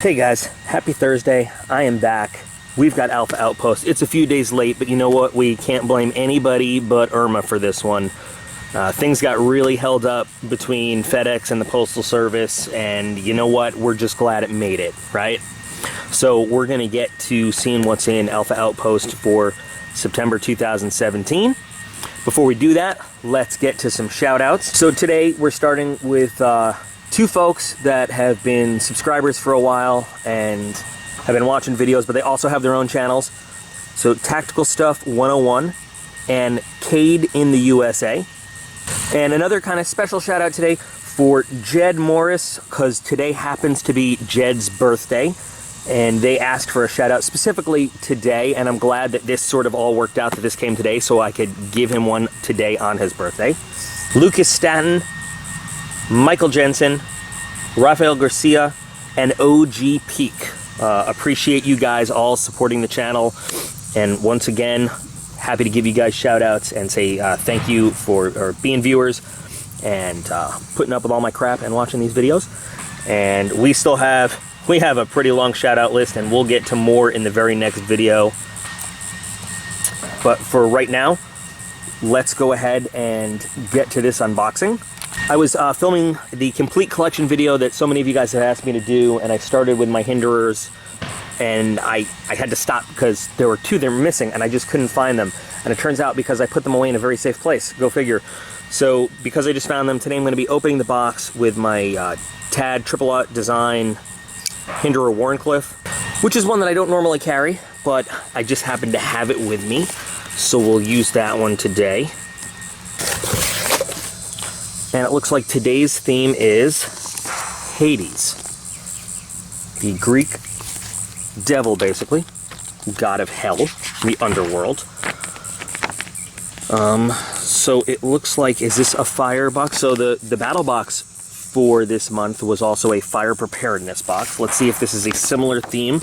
Hey guys, happy Thursday. I am back. We've got Alpha Outpost. It's a few days late, but you know what? We can't blame anybody but Irma for this one. Things got really held up between FedEx and the Postal Service, and you know what? We're just glad it made it, right? So we're going to get to seeing what's in Alpha Outpost for September 2017. Before we do that, let's get to some shout-outs. So today we're starting with two folks that have been subscribers for a while and have been watching videos, but they also have their own channels. So tacticalstuff 101 and Cade in the USA. And another kind of special shout out today for Jed Morris, because today happens to be Jed's birthday. And they asked for a shout out specifically today, and I'm glad that this sort of all worked out, that this came today so I could give him one today on his birthday. Lukas Staton, Michael Jenson, Rafael Garcia, and OGPeak. Appreciate you guys all supporting the channel, and once again, happy to give you guys shout outs and say thank you for being viewers and putting up with all my crap and watching these videos. And we have a pretty long shout out list, and we'll get to more in the very next video. But for right now, let's go ahead and get to this unboxing. I was filming the complete collection video that so many of you guys have asked me to do, and I started with my hinderers, and I had to stop because there were two that were missing and I just couldn't find them. And it turns out because I put them away in a very safe place. Go figure. So because I just found them, today I'm going to be opening the box with my TAD Triple Aught Design Hinderer Warncliffe, which is one that I don't normally carry, but I just happen to have it with me. So we'll use that one today. And it looks like today's theme is Hades. The Greek devil, basically. God of hell, the underworld. So it looks like, is this a fire box? So the battle box for this month was also a fire preparedness box. Let's see if this is a similar theme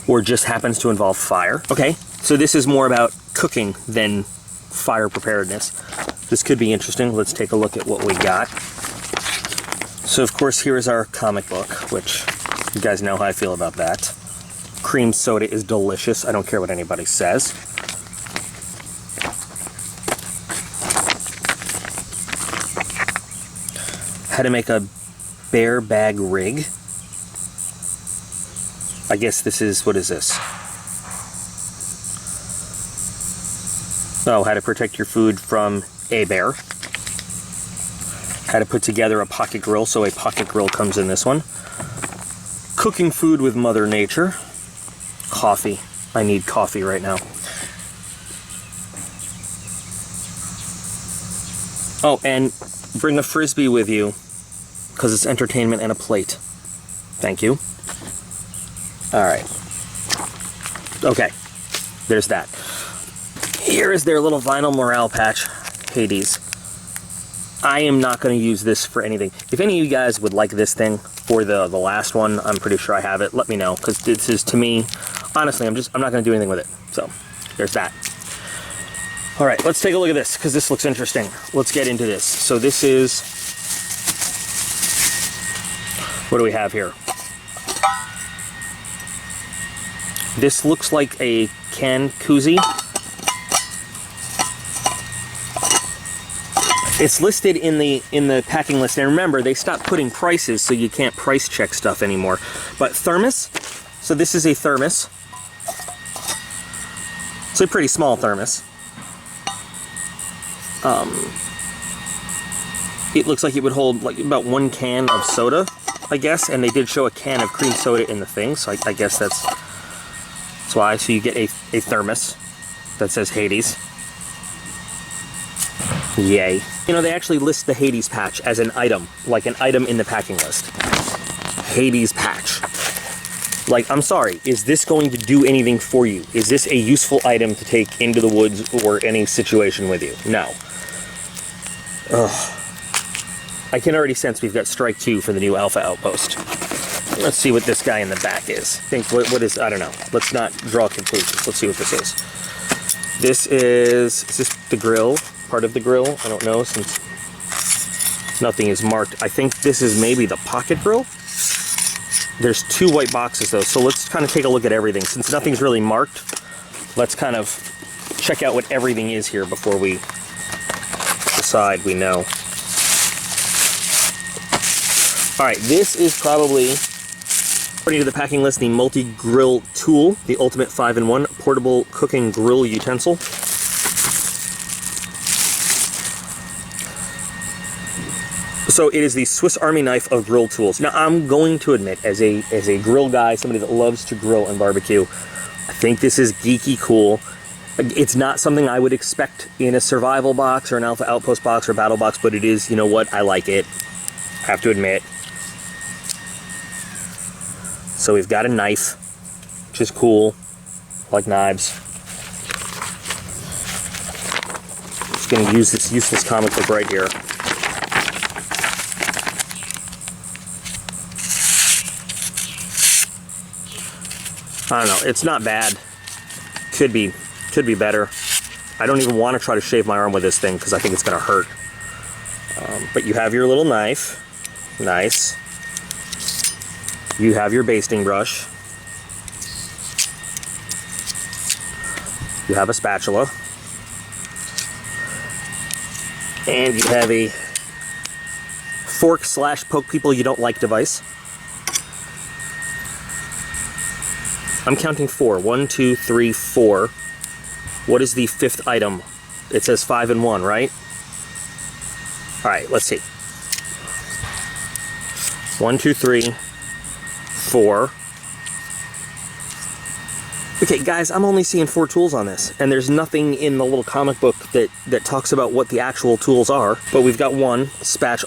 or just happens to involve fire. Okay, so this is more about cooking than fire preparedness. This could be interesting. Let's take a look at what we got. So of course here is our comic book, which you guys know how I feel about that. Cream soda is delicious. I don't care what anybody says. How to make a bear bag rig. I guess this is, what is this? Oh, how to protect your food from a bear. How to put together a pocket grill, so a pocket grill comes in this one. Cooking food with Mother Nature. Coffee. I need coffee right now. Oh, and bring a Frisbee with you, because it's entertainment, and a plate. Thank you. Alright. Okay. There's that. Here is their little vinyl morale patch, Hades. I am not going to use this for anything. If any of you guys would like this thing for the last one, I'm pretty sure I have it. Let me know, because this is, to me, honestly, I'm not going to do anything with it. So, there's that. All right, let's take a look at this, because this looks interesting. Let's get into this. So this is, what do we have here? This looks like a can koozie. It's listed in the packing list, and remember, they stopped putting prices, so you can't price check stuff anymore. But Thermos, so this is a Thermos. It's a pretty small Thermos. It looks like it would hold like about 1 can of soda, I guess, and they did show a can of cream soda in the thing, so I guess that's why. So you get a Thermos that says Hades. Yay. You know, they actually list the Hades patch as an item, like an item in the packing list. Hades patch. Like, I'm sorry, is this going to do anything for you? Is this a useful item to take into the woods or any situation with you? No. Ugh. I can already sense we've got strike 2 for the new Alpha Outpost. Let's see what this guy in the back is. What is, I don't know. Let's not draw conclusions. Let's see what this is. This is this the grill? Part of the grill? I don't know, since nothing is marked. I think this is maybe the pocket grill? There's 2 white boxes though, so let's kind of take a look at everything. Since nothing's really marked, let's kind of check out what everything is here before we decide we know. Alright, this is probably, according to the packing list, the multi-grill tool, the ultimate 5-in-1 portable cooking grill utensil. So it is the Swiss Army knife of grill tools. Now I'm going to admit, as a grill guy, somebody that loves to grill and barbecue, I think this is geeky cool. It's not something I would expect in a survival box or an Alpha Outpost box or battle box, but it is, you know what, I like it. I have to admit. So we've got a knife, which is cool. I like knives. I'm just going to use this useless comic book right here. I don't know, it's not bad. Could be better. I don't even want to try to shave my arm with this thing because I think it's going to hurt. But you have your little knife. Nice. You have your basting brush. You have a spatula. And you have a fork/poke people you don't like device. I'm counting 4. 1, 2, 3, 4. What is the 5th item? It says 5-in-1, right? Alright, let's see. 1, 2, 3, 4. Okay, guys, I'm only seeing 4 tools on this, and there's nothing in the little comic book that talks about what the actual tools are. But we've got one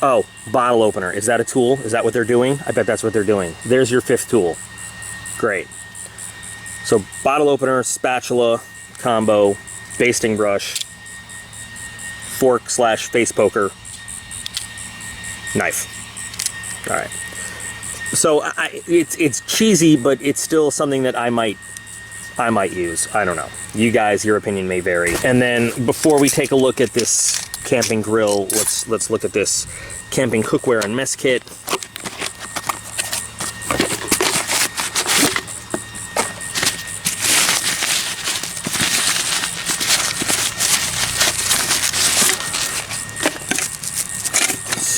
oh, bottle opener. Is that a tool? Is that what they're doing? I bet that's what they're doing. There's your 5th tool. Great. So bottle opener, spatula combo, basting brush, fork/face poker, knife. All right. So it's cheesy, but it's still something that I might use. I don't know. You guys, your opinion may vary. And then before we take a look at this camping grill, let's look at this camping cookware and mess kit.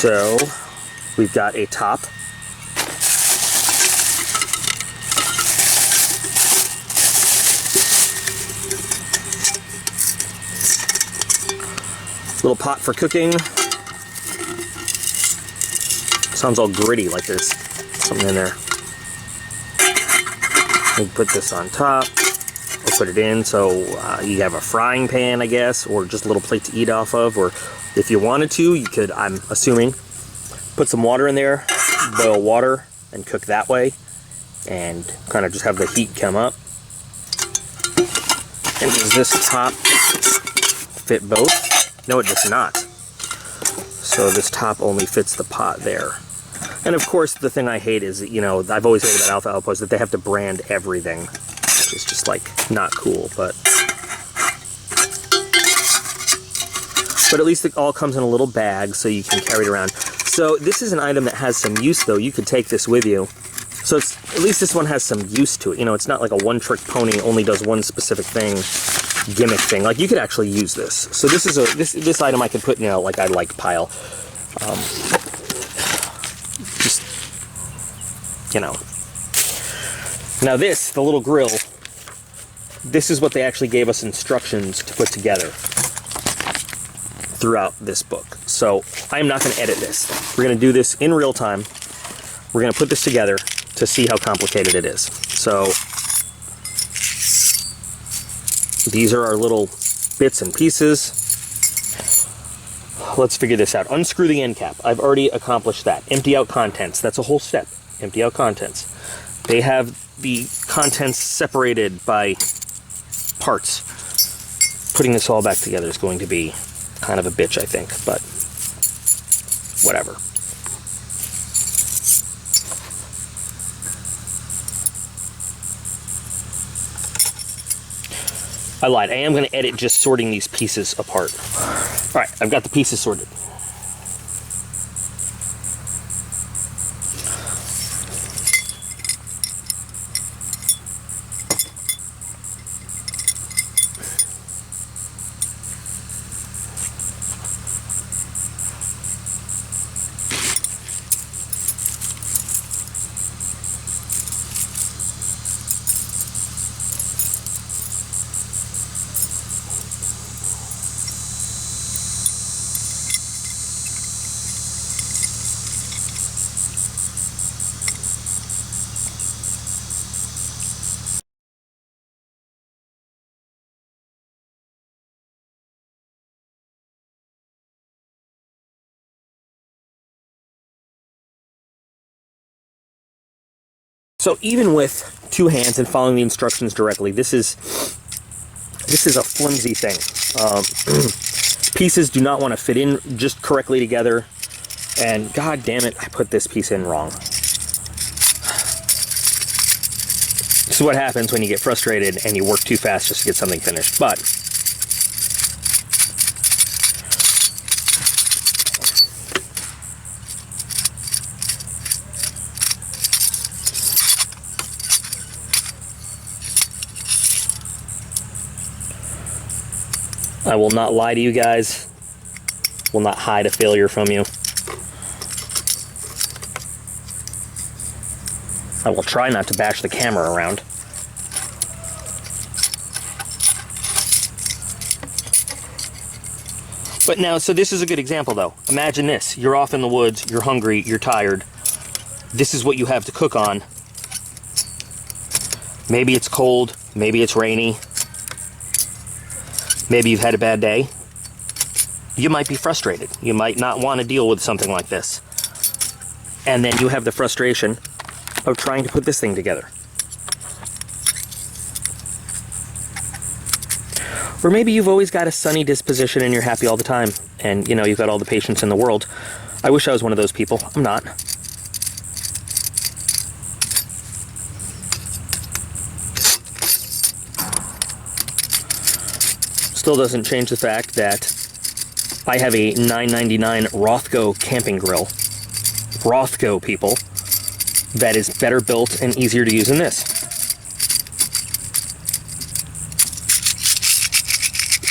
So we've got a top. Little pot for cooking. Sounds all gritty, like there's something in there. We'll put this on top. We'll put it in so you have a frying pan, I guess, or just a little plate to eat off of, or if you wanted to, you could, I'm assuming, put some water in there, boil water, and cook that way, and kind of just have the heat come up. And does this top fit both? No, it does not. So this top only fits the pot there. And of course, the thing I hate is, you know, I've always hated about Alpha Outpost that they have to brand everything, which is just like not cool, but at least it all comes in a little bag so you can carry it around. So this is an item that has some use though. You could take this with you. So it's, at least this one has some use to it. You know, it's not like a one-trick pony, only does one specific thing, gimmick thing. Like you could actually use this. So this is this item I could put, you know, like I like pile. Just, you know. Now this, the little grill, this is what they actually gave us instructions to put together throughout this book. So I am not going to edit this. We're going to do this in real time. We're going to put this together to see how complicated it is. So these are our little bits and pieces. Let's figure this out. Unscrew the end cap. I've already accomplished that. Empty out contents. That's a whole step. Empty out contents. They have the contents separated by parts. Putting this all back together is going to be kind of a bitch, I think, but whatever. I lied. I am going to edit just sorting these pieces apart. All right, I've got the pieces sorted. So even with 2 hands and following the instructions directly, this is a flimsy thing. Pieces do not want to fit in just correctly together, and god damn it, I put this piece in wrong. This is what happens when you get frustrated and you work too fast just to get something finished. But I will not lie to you guys, will not hide a failure from you. I will try not to bash the camera around. But now, so this is a good example though. Imagine this, you're off in the woods, you're hungry, you're tired. This is what you have to cook on. Maybe it's cold, maybe it's rainy. Maybe you've had a bad day. You might be frustrated. You might not want to deal with something like this. And then you have the frustration of trying to put this thing together. Or maybe you've always got a sunny disposition and you're happy all the time. And, you know, you've got all the patience in the world. I wish I was one of those people. I'm not. Still doesn't change the fact that I have a $9.99 Rothko camping grill. Rothko, people. That is better built and easier to use than this.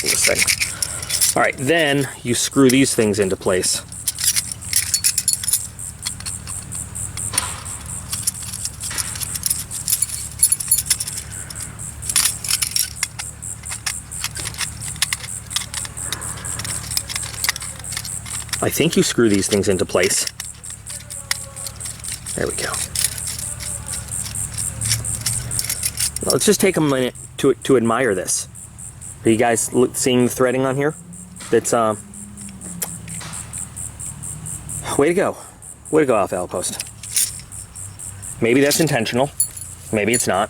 Wait a second. Alright, then you screw these things into place. I think you screw these things into place. There we go. Well, let's just take a minute to admire this. Are you guys seeing the threading on here? That's way to go. Way to go, Alpha Outpost. Maybe that's intentional. Maybe it's not.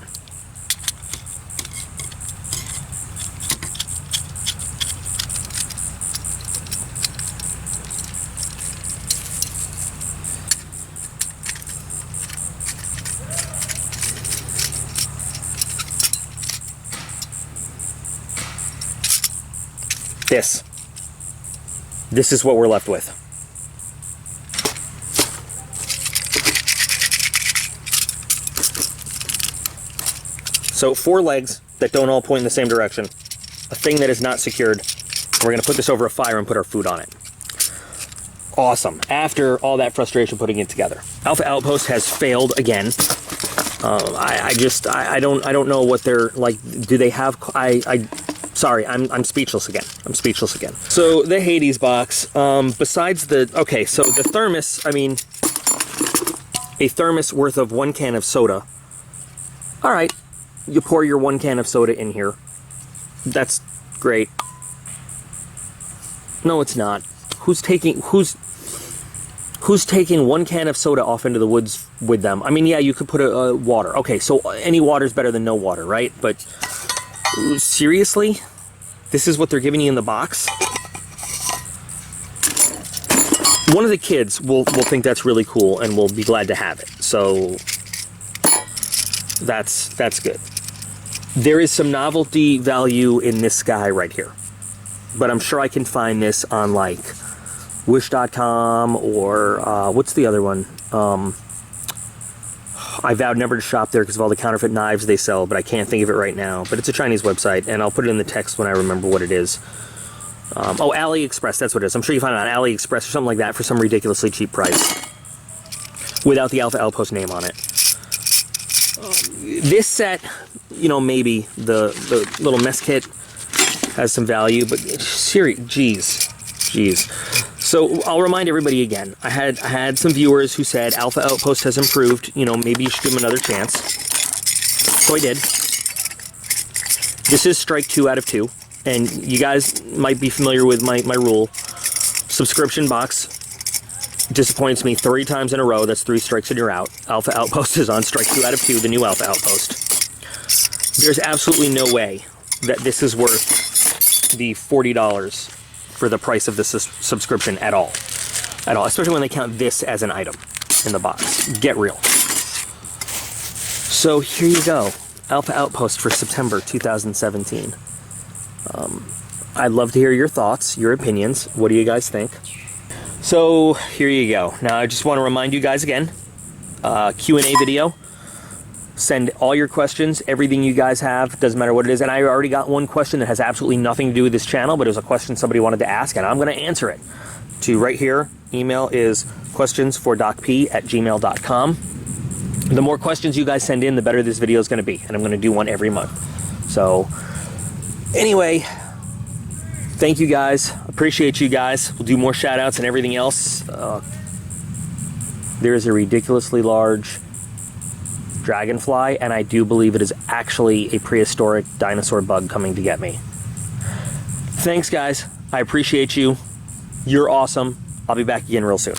This is what we're left with. So 4 legs that don't all point in the same direction, a thing that is not secured. We're going to put this over a fire and put our food on it. Awesome. After all that frustration putting it together, Alpha Outpost has failed again. I don't know what they're like. Do they have? Sorry, I'm speechless again. I'm speechless again. So the Hades box, besides the, okay, so the thermos, I mean, a thermos worth of 1 can of soda. All right, you pour your 1 can of soda in here. That's great. No, it's not. Who's taking 1 can of soda off into the woods with them? I mean, yeah, you could put a water. Okay, so any water's better than no water, right? But seriously? This is what they're giving you in the box? One of the kids will think that's really cool and will be glad to have it. So that's good. There is some novelty value in this guy right here. But I'm sure I can find this on like Wish.com or what's the other one? I vowed never to shop there because of all the counterfeit knives they sell, but I can't think of it right now. But it's a Chinese website, and I'll put it in the text when I remember what it is. Oh, AliExpress, that's what it is. I'm sure you find it on AliExpress or something like that for some ridiculously cheap price. Without the Alpha Outpost name on it. This set, you know, maybe the little mess kit has some value, but jeez. So I'll remind everybody again. I had some viewers who said Alpha Outpost has improved. You know, maybe you should give them another chance. So I did. This is strike 2 out of 2, and you guys might be familiar with my rule. Subscription box disappoints me 3 times in a row. That's 3 strikes and you're out. Alpha Outpost is on strike 2 out of 2, the new Alpha Outpost. There's absolutely no way that this is worth the $40 for the price of the subscription at all. At all, especially when they count this as an item in the box. Get real. So here you go. Alpha Outpost for September 2017. I'd love to hear your thoughts, your opinions. What do you guys think? So here you go. Now I just want to remind you guys again, Q&A video. Send all your questions, everything you guys have, doesn't matter what it is. And I already got one question that has absolutely nothing to do with this channel, but it was a question somebody wanted to ask, and I'm going to answer it. To right here, email is QuestionsForDocP@gmail.com. The more questions you guys send in, the better this video is going to be, and I'm going to do one every month. So anyway, thank you guys. Appreciate you guys. We'll do more shout outs and everything else. There is a ridiculously large dragonfly, and I do believe it is actually a prehistoric dinosaur bug coming to get me. Thanks guys. I appreciate you. You're awesome. I'll be back again real soon.